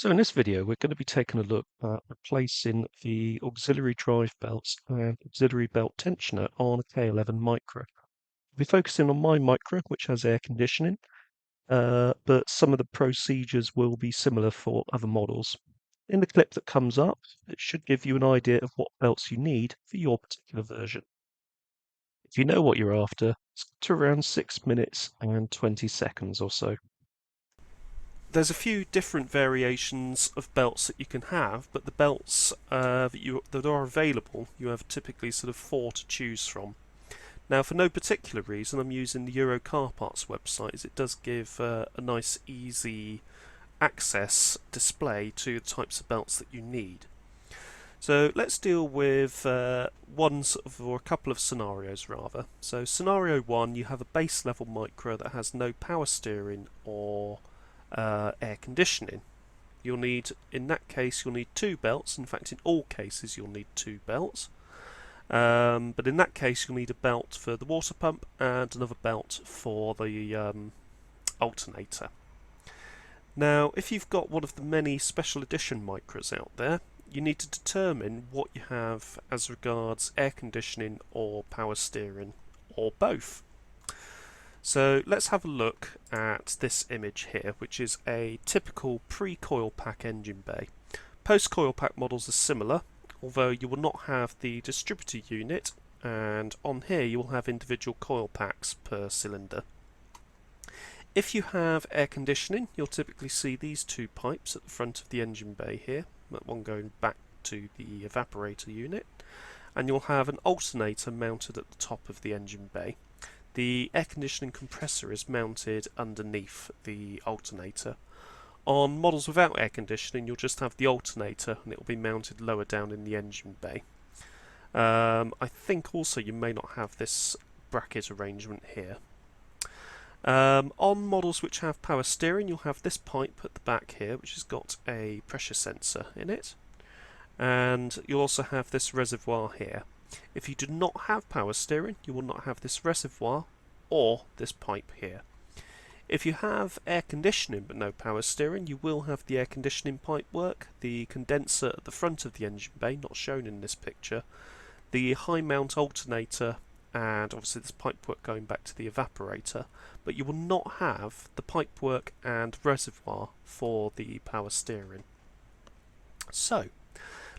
So in this video, we're going to be taking a look at replacing the auxiliary drive belts and auxiliary belt tensioner on a K11 Micra. We'll be focusing on my Micra, which has air conditioning, but some of the procedures will be similar for other models. In the clip that comes up, it should give you an idea of what belts you need for your particular version. If you know what you're after, it's to around 6 minutes and 20 seconds or so. There's a few different variations of belts that you can have, but the belts that are available, you have typically sort of 4 to choose from. Now, for no particular reason, I'm using the Euro Car Parts website, as it does give a nice, easy access display to the types of belts that you need. So let's deal with or a couple of scenarios rather. So scenario 1, you have a base level Micra that has no power steering or air conditioning. In that case, you'll need 2 belts. In fact, in all cases, you'll need 2 belts. But in that case, you'll need a belt for the water pump and another belt for the alternator. Now, if you've got one of the many special edition Micras out there, you need to determine what you have as regards air conditioning or power steering, or both. So let's have a look at this image here, which is a typical pre-coil pack engine bay. Post-coil pack models are similar, although you will not have the distributor unit, and on here you will have individual coil packs per cylinder. If you have air conditioning, you'll typically see these 2 pipes at the front of the engine bay here, that one going back to the evaporator unit, and you'll have an alternator mounted at the top of the engine bay. The air conditioning compressor is mounted underneath the alternator. On models without air conditioning, you'll just have the alternator and it will be mounted lower down in the engine bay. I think also you may not have this bracket arrangement here. On models which have power steering, you'll have this pipe at the back here, which has got a pressure sensor in it, and you'll also have this reservoir here. If you do not have power steering, you will not have this reservoir or this pipe here. If you have air conditioning but no power steering, you will have the air conditioning pipe work, the condenser at the front of the engine bay, not shown in this picture, the high mount alternator, and obviously this pipework going back to the evaporator, but you will not have the pipework and reservoir for the power steering. So,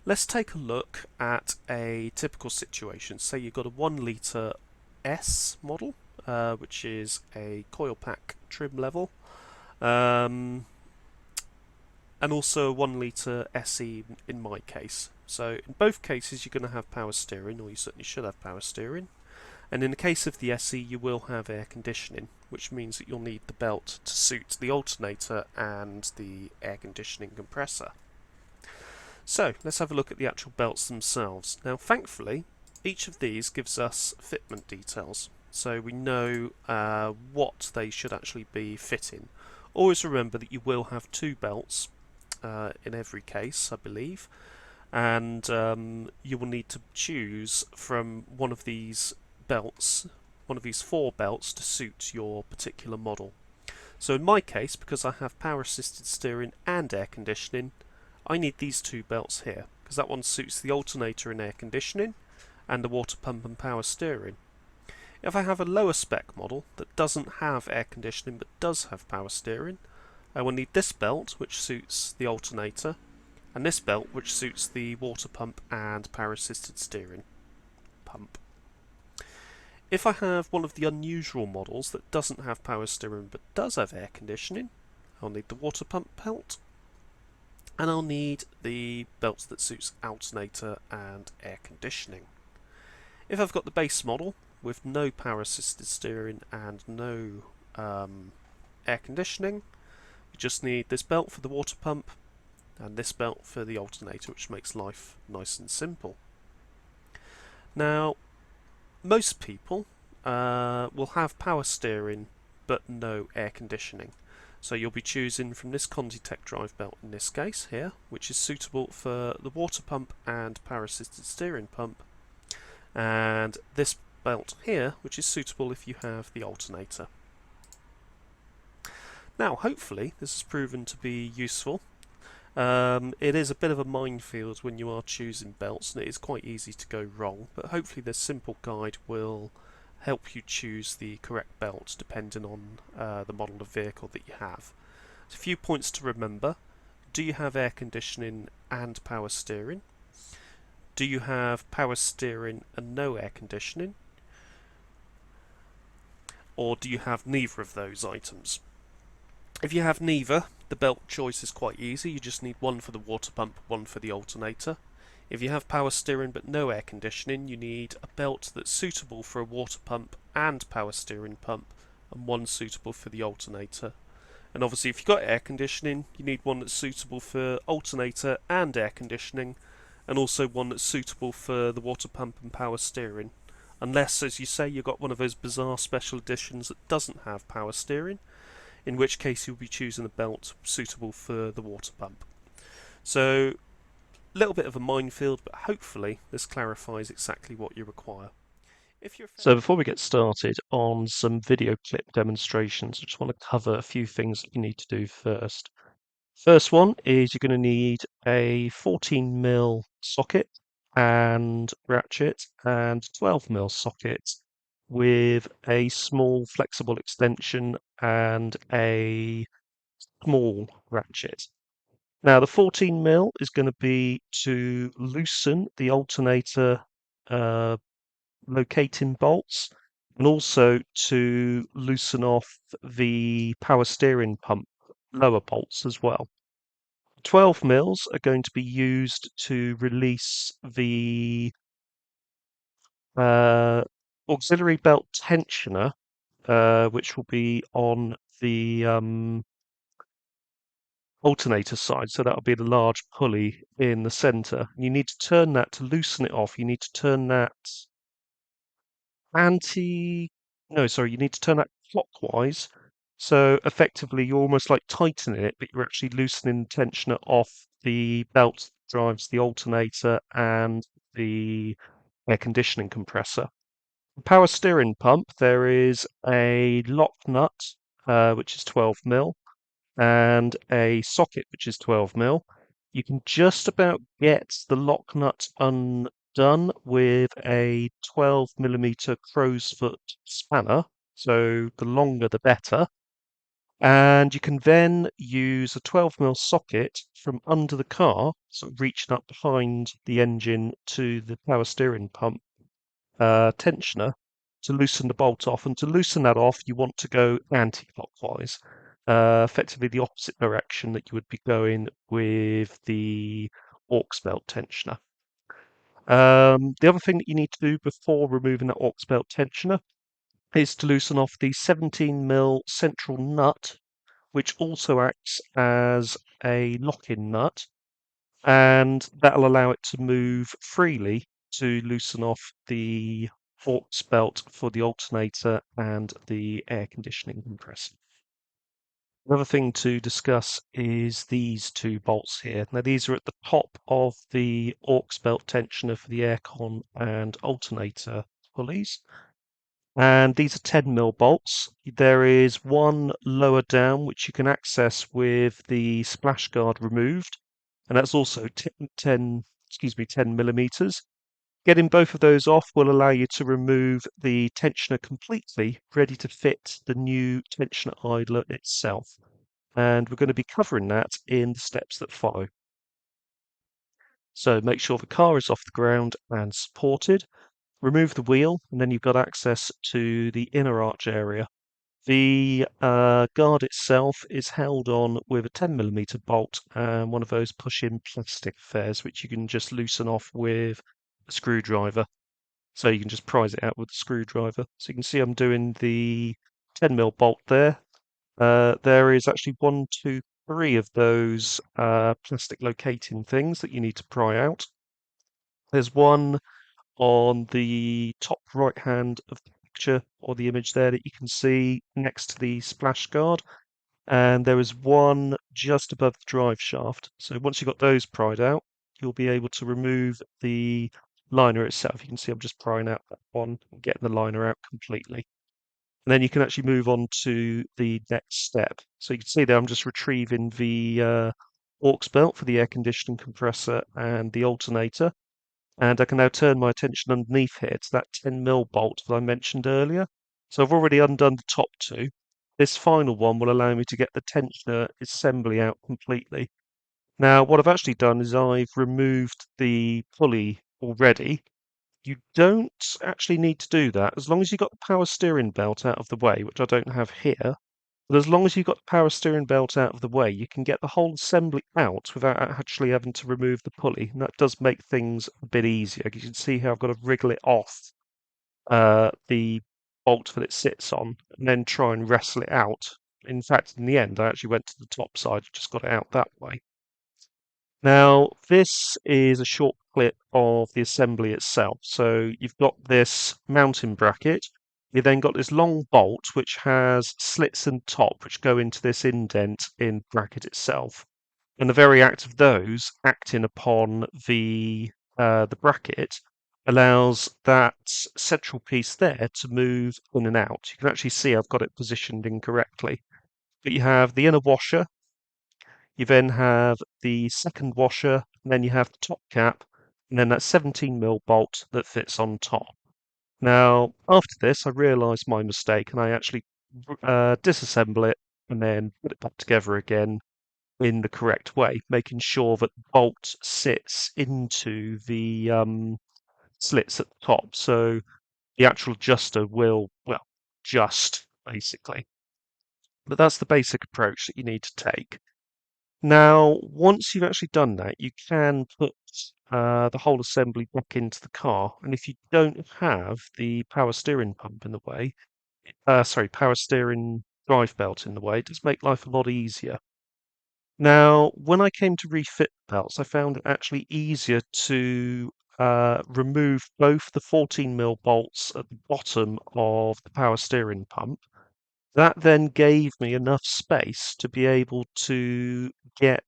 let's take a look at a typical situation. Say you've got a 1 litre S model, which is a coil pack trim level, and also a 1 litre SE in my case. So in both cases you're going to have power steering, or you certainly should have power steering. And in the case of the SE, you will have air conditioning, which means that you'll need the belt to suit the alternator and the air conditioning compressor. So let's have a look at the actual belts themselves. Now thankfully each of these gives us fitment details, so we know what they should actually be fitting. Always remember that you will have 2 belts in every case, I believe, and you will need to choose from one of these belts, one of these 4 belts, to suit your particular model. So in my case, because I have power assisted steering and air conditioning, I need these 2 belts here, because that one suits the alternator and air conditioning and the water pump and power steering. If I have a lower spec model that doesn't have air conditioning but does have power steering, I will need this belt, which suits the alternator, and this belt, which suits the water pump and power assisted steering pump. If I have one of the unusual models that doesn't have power steering but does have air conditioning, I'll need the water pump belt, and I'll need the belts that suits alternator and air conditioning. If I've got the base model with no power assisted steering and no air conditioning, you just need this belt for the water pump and this belt for the alternator, which makes life nice and simple. Now, most people will have power steering but no air conditioning. So you'll be choosing from this Conditech drive belt in this case here, which is suitable for the water pump and power assisted steering pump, and this belt here, which is suitable if you have the alternator. Now hopefully this has proven to be useful, It is a bit of a minefield when you are choosing belts, and it is quite easy to go wrong, but hopefully this simple guide will help you choose the correct belt depending on the model of vehicle that you have. So a few points to remember. Do you have air conditioning and power steering? Do you have power steering and no air conditioning? Or do you have neither of those items? If you have neither, the belt choice is quite easy. You just need one for the water pump, one for the alternator. If you have power steering but no air conditioning, you need a belt that's suitable for a water pump and power steering pump, and one suitable for the alternator. And obviously, if you've got air conditioning, you need one that's suitable for alternator and air conditioning, and also one that's suitable for the water pump and power steering. Unless, as you say, you've got one of those bizarre special editions that doesn't have power steering, in which case you'll be choosing a belt suitable for the water pump. So, a little bit of a minefield, but hopefully this clarifies exactly what you require. If you're So before we get started on some video clip demonstrations, I just want to cover a few things that you need to do first. First one is you're going to need a 14mm socket and ratchet and 12mm socket with a small flexible extension and a small ratchet. Now the 14mm is going to be to loosen the alternator uh, locating bolts and also to loosen off the power steering pump lower bolts as well. 12 mils are going to be used to release the uh, auxiliary belt tensioner, which will be on the alternator side. So that'll be the large pulley in the center. You need to turn that to loosen it off. You need to turn that anti no, sorry, you need to turn that clockwise. So effectively, you're almost like tightening it, but you're actually loosening the tensioner off the belt that drives the alternator and the air conditioning compressor. The power steering pump, there is a lock nut, which is 12 mil, and a socket, which is 12 mil. You can just about get the lock nut undone with a 12mm crow's foot spanner. So the longer the better. And you can then use a 12mm socket from under the car, sort of reaching up behind the engine to the power steering pump tensioner to loosen the bolt off. And to loosen that off, you want to go anti-clockwise, effectively the opposite direction that you would be going with the aux belt tensioner. The other thing that you need to do before removing that aux belt tensioner is to loosen off the 17mm central nut, which also acts as a lock-in nut, and that'll allow it to move freely to loosen off the aux belt for the alternator and the air conditioning compressor. Another thing to discuss is these two bolts here. Now these are at the top of the aux belt tensioner for the aircon and alternator pulleys. And these are 10mm bolts. There is one lower down which you can access with the splash guard removed, and that's also 10 millimeters. Getting both of those off will allow you to remove the tensioner completely, ready to fit the new tensioner idler itself. And we're going to be covering that in the steps that follow. So make sure the car is off the ground and supported. Remove the wheel, and then you've got access to the inner arch area. The guard itself is held on with a 10mm bolt and one of those push-in plastic affairs, which you can just loosen off with a screwdriver. So you can just prise it out with a screwdriver. So you can see I'm doing the 10mm bolt there. There is actually one, two, three of those plastic locating things that you need to pry out. There's one on the top right hand of the picture or the image there that you can see next to the splash guard, and there is one just above the drive shaft. So once you've got those pried out, you'll be able to remove the liner itself. You can see I'm just prying out that one and getting the liner out completely. And then you can actually move on to the next step. So you can see there I'm just retrieving the aux belt for the air conditioning compressor and the alternator. And I can now turn my attention underneath here to that 10mm bolt that I mentioned earlier. So I've already undone the top two. This final one will allow me to get the tensioner assembly out completely. Now, what I've actually done is I've removed the pulley already. You don't actually need to do that as long as you've got the power steering belt out of the way, which I don't have here. But as long as you've got the power steering belt out of the way, you can get the whole assembly out without actually having to remove the pulley. And that does make things a bit easier. You can see how I've got to wriggle it off the bolt that it sits on and then try and wrestle it out. In fact, in the end, I actually went to the top side, just got it out that way. Now, this is a short clip of the assembly itself. So you've got this mounting bracket. You've then got this long bolt which has slits in top which go into this indent in the bracket itself. And the very act of those acting upon the bracket allows that central piece there to move in and out. You can actually see I've got it positioned incorrectly. But you have the inner washer, you then have the second washer, and then you have the top cap, and then that 17mm bolt that fits on top. Now, after this, I realised my mistake, and I actually disassemble it and then put it back together again in the correct way, making sure that the bolt sits into the slits at the top, so the actual adjuster will, well, just basically. But that's the basic approach that you need to take. Now, once you've actually done that, you can put the whole assembly back into the car. And if you don't have the power steering pump in the way, power steering drive belt in the way, it does make life a lot easier. Now, when I came to refit the belts, I found it actually easier to remove both the 14mm bolts at the bottom of the power steering pump. That then gave me enough space to be able to get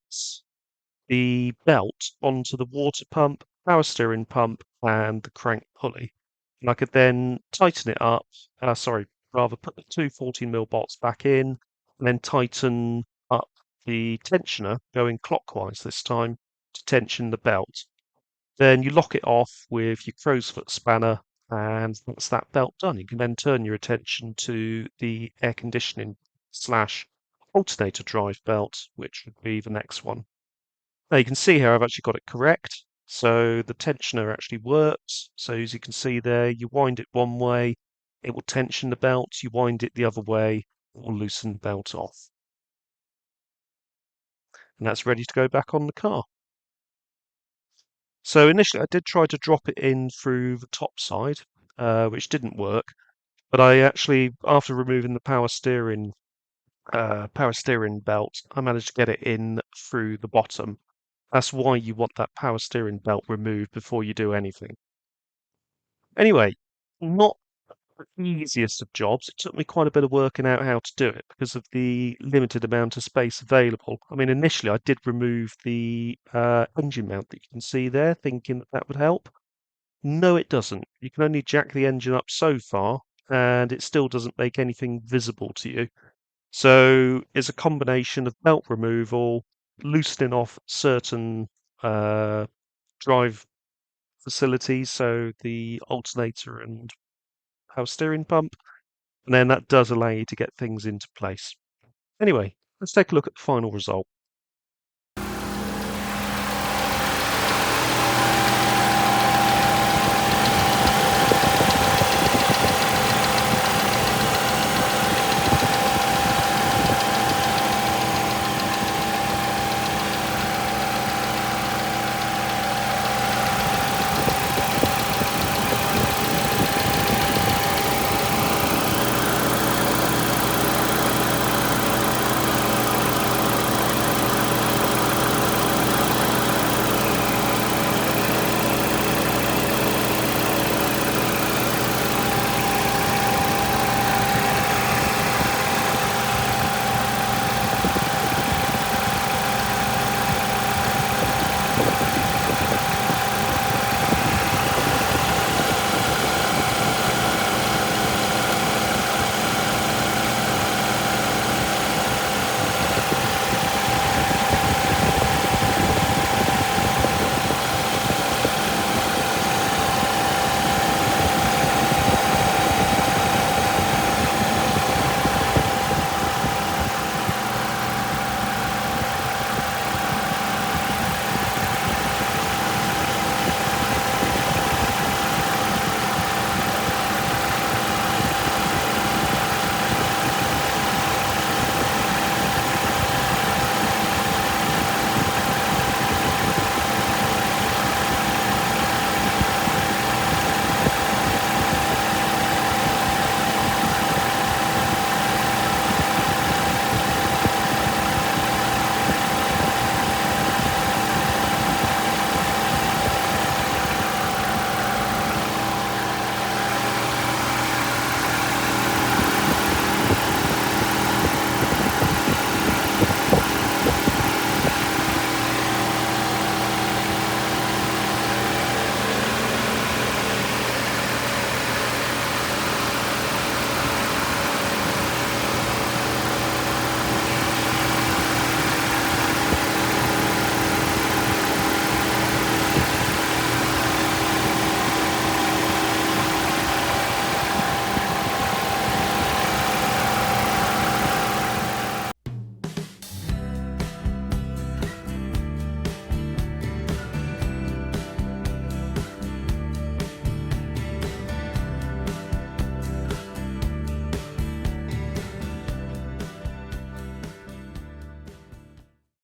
the belt onto the water pump, power steering pump, and the crank pulley. And I could then tighten it up, rather put the two 14mm bolts back in, and then tighten up the tensioner, going clockwise this time, to tension the belt. Then you lock it off with your crow's foot spanner, and that's that belt done. You can then turn your attention to the air conditioning slash alternator drive belt, which would be the next one. Now you can see here I've actually got it correct. So the tensioner actually works. So as you can see there, you wind it one way, it will tension the belt. You wind it the other way, it will loosen the belt off. And that's ready to go back on the car. So initially I did try to drop it in through the top side, which didn't work. But I actually, after removing the power steering belt, I managed to get it in through the bottom. That's why you want that power steering belt removed before you do anything. Anyway, not the easiest of jobs. It took me quite a bit of working out how to do it because of the limited amount of space available. I mean, initially I did remove the engine mount that you can see there, thinking that that would help. No, it doesn't. You can only jack the engine up so far, and it still doesn't make anything visible to you. So it's a combination of belt removal, loosening off certain drive facilities, so the alternator and power steering pump, and then that does allow you to get things into place. Anyway, let's take a look at the final result.